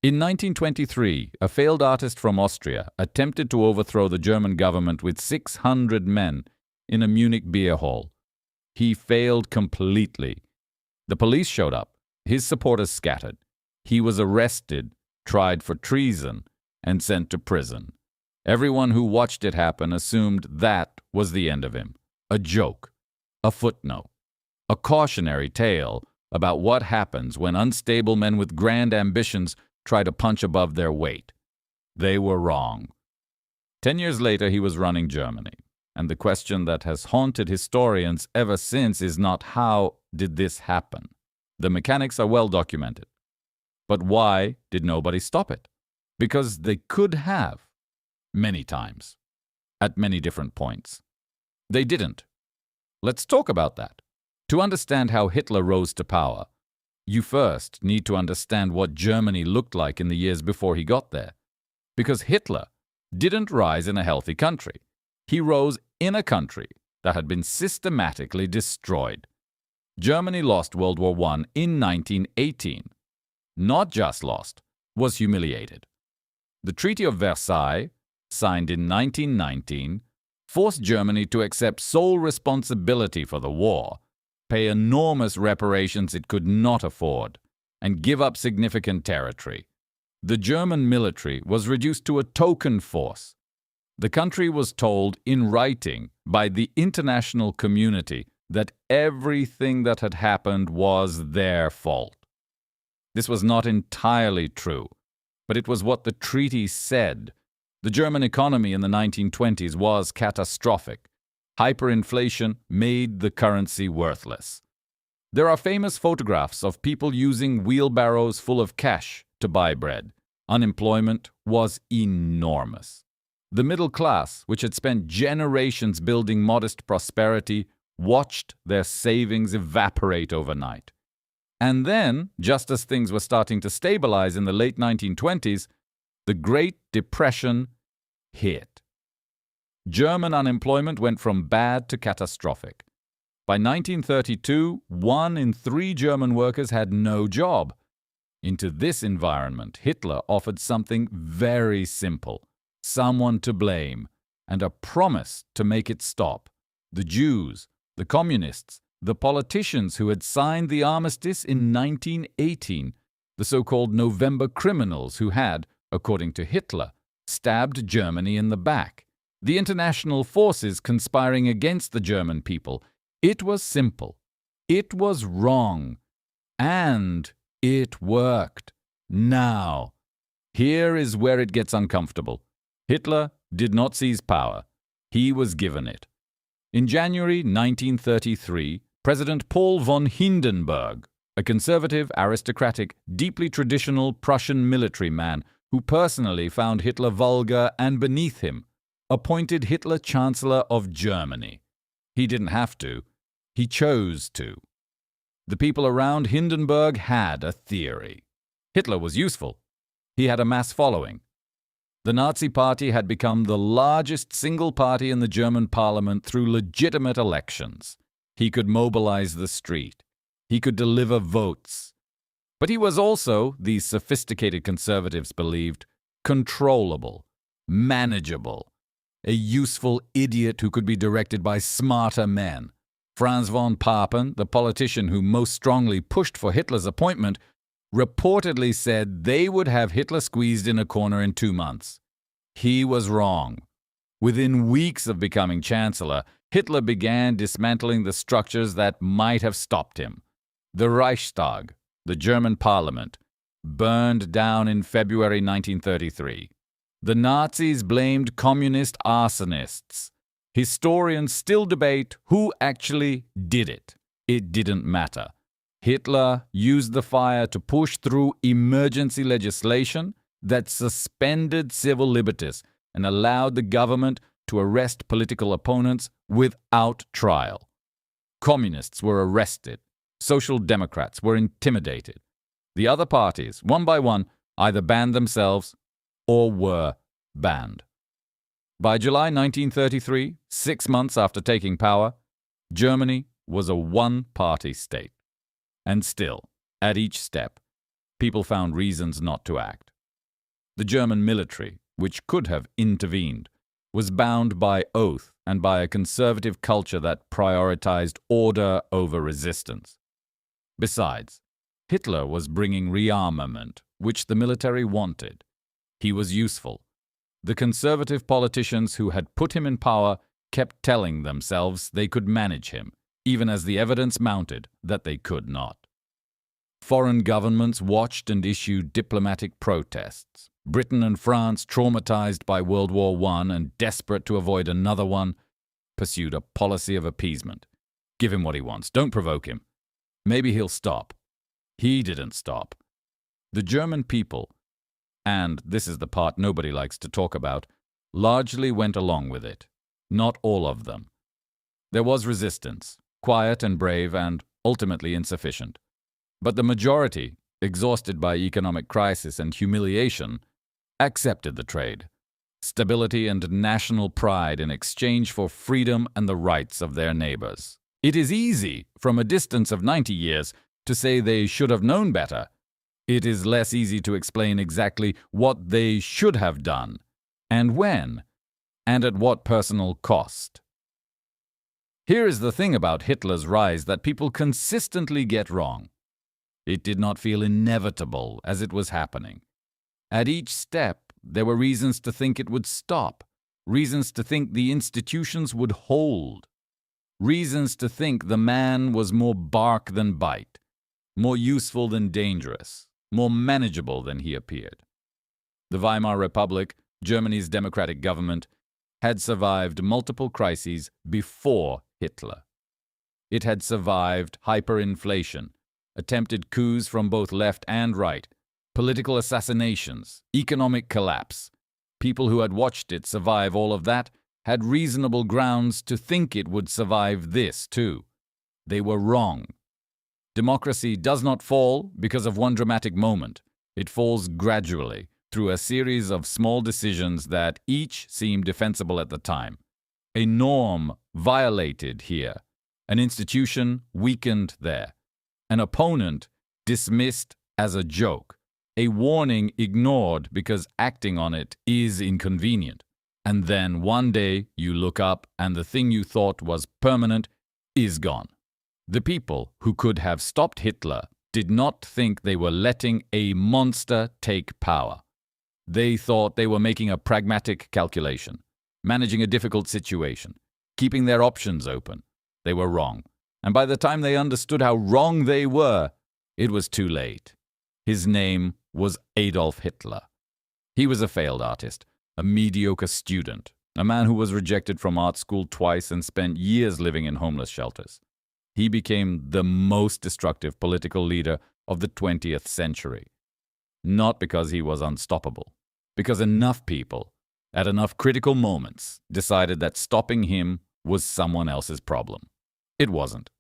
In 1923, a failed artist from Austria attempted to overthrow the German government with 600 men in a Munich beer hall. He failed completely. The police showed up. His supporters scattered. He was arrested, tried for treason, and sent to prison. Everyone who watched it happen assumed that was the end of him. A joke, a footnote, a cautionary tale about what happens when unstable men with grand ambitions try to punch above their weight. They were wrong. 10 years later, he was running Germany. And the question that has haunted historians ever since is not how did this happen? The mechanics are well documented. But why did nobody stop it? Because they could have, many times, at many different points. They didn't. Let's talk about that. To understand how Hitler rose to power, you first need to understand what Germany looked like in the years before he got there. Because Hitler didn't rise in a healthy country. He rose in a country that had been systematically destroyed. Germany lost World War I in 1918. Not just lost, was humiliated. The Treaty of Versailles, signed in 1919, forced Germany to accept sole responsibility for the war, pay enormous reparations it could not afford, and give up significant territory. The German military was reduced to a token force. The country was told in writing by the international community that everything that had happened was their fault. This was not entirely true, but it was what the treaty said. The German economy in the 1920s was catastrophic. Hyperinflation made the currency worthless. There are famous photographs of people using wheelbarrows full of cash to buy bread. Unemployment was enormous. The middle class, which had spent generations building modest prosperity, watched their savings evaporate overnight. And then, just as things were starting to stabilize in the late 1920s, the Great Depression hit. German unemployment went from bad to catastrophic. By 1932, 1 in 3 German workers had no job. Into this environment, Hitler offered something very simple: someone to blame, and a promise to make it stop. The Jews, the communists, the politicians who had signed the armistice in 1918, the so-called November criminals who had, according to Hitler, stabbed Germany in the back, the international forces conspiring against the German people. It was simple. It was wrong. And it worked. Now, here is where it gets uncomfortable. Hitler did not seize power. He was given it. In January 1933, President Paul von Hindenburg, a conservative, aristocratic, deeply traditional Prussian military man who personally found Hitler vulgar and beneath him, appointed Hitler Chancellor of Germany. He didn't have to. He chose to. The people around Hindenburg had a theory. Hitler was useful. He had a mass following. The Nazi Party had become the largest single party in the German parliament through legitimate elections. He could mobilize the street. He could deliver votes. But he was also, these sophisticated conservatives believed, controllable, manageable, a useful idiot who could be directed by smarter men. Franz von Papen, the politician who most strongly pushed for Hitler's appointment, reportedly said they would have Hitler squeezed in a corner in 2 months. He was wrong. Within weeks of becoming chancellor, Hitler began dismantling the structures that might have stopped him. The Reichstag, the German parliament, burned down in February 1933. The Nazis blamed communist arsonists. Historians still debate who actually did it. It didn't matter. Hitler used the fire to push through emergency legislation that suspended civil liberties and allowed the government to arrest political opponents without trial. Communists were arrested. Social Democrats were intimidated. The other parties, one by one, either banned themselves or were banned. By July 1933, 6 months after taking power, Germany was a one-party state. And still, at each step, people found reasons not to act. The German military, which could have intervened, was bound by oath and by a conservative culture that prioritized order over resistance. Besides, Hitler was bringing rearmament, which the military wanted. He was useful. The conservative politicians who had put him in power kept telling themselves they could manage him, even as the evidence mounted that they could not. Foreign governments watched and issued diplomatic protests. Britain and France, traumatized by World War I and desperate to avoid another one, pursued a policy of appeasement. Give him what he wants. Don't provoke him. Maybe he'll stop. He didn't stop. The German people, and this is the part nobody likes to talk about, largely went along with it. Not all of them. There was resistance, quiet and brave and ultimately insufficient. But the majority, exhausted by economic crisis and humiliation, accepted the trade, stability and national pride in exchange for freedom and the rights of their neighbors. It is easy, from a distance of 90 years, to say they should have known better. It is less easy to explain exactly what they should have done, and when, and at what personal cost. Here is the thing about Hitler's rise that people consistently get wrong. It did not feel inevitable as it was happening. At each step, there were reasons to think it would stop, reasons to think the institutions would hold, reasons to think the man was more bark than bite, more useful than dangerous, more manageable than he appeared. The Weimar Republic, Germany's democratic government, had survived multiple crises before Hitler. It had survived hyperinflation, attempted coups from both left and right, political assassinations, economic collapse. People who had watched it survive all of that had reasonable grounds to think it would survive this too. They were wrong. Democracy does not fall because of one dramatic moment. It falls gradually through a series of small decisions that each seemed defensible at the time. A norm violated here, an institution weakened there, an opponent dismissed as a joke, a warning ignored because acting on it is inconvenient. And then one day you look up and the thing you thought was permanent is gone. The people who could have stopped Hitler did not think they were letting a monster take power. They thought they were making a pragmatic calculation, managing a difficult situation, keeping their options open. They were wrong. And by the time they understood how wrong they were, it was too late. His name was Adolf Hitler. He was a failed artist, a mediocre student, a man who was rejected from art school twice and spent years living in homeless shelters. He became the most destructive political leader of the 20th century. Not because he was unstoppable, because enough people, at enough critical moments, decided that stopping him was someone else's problem. It wasn't.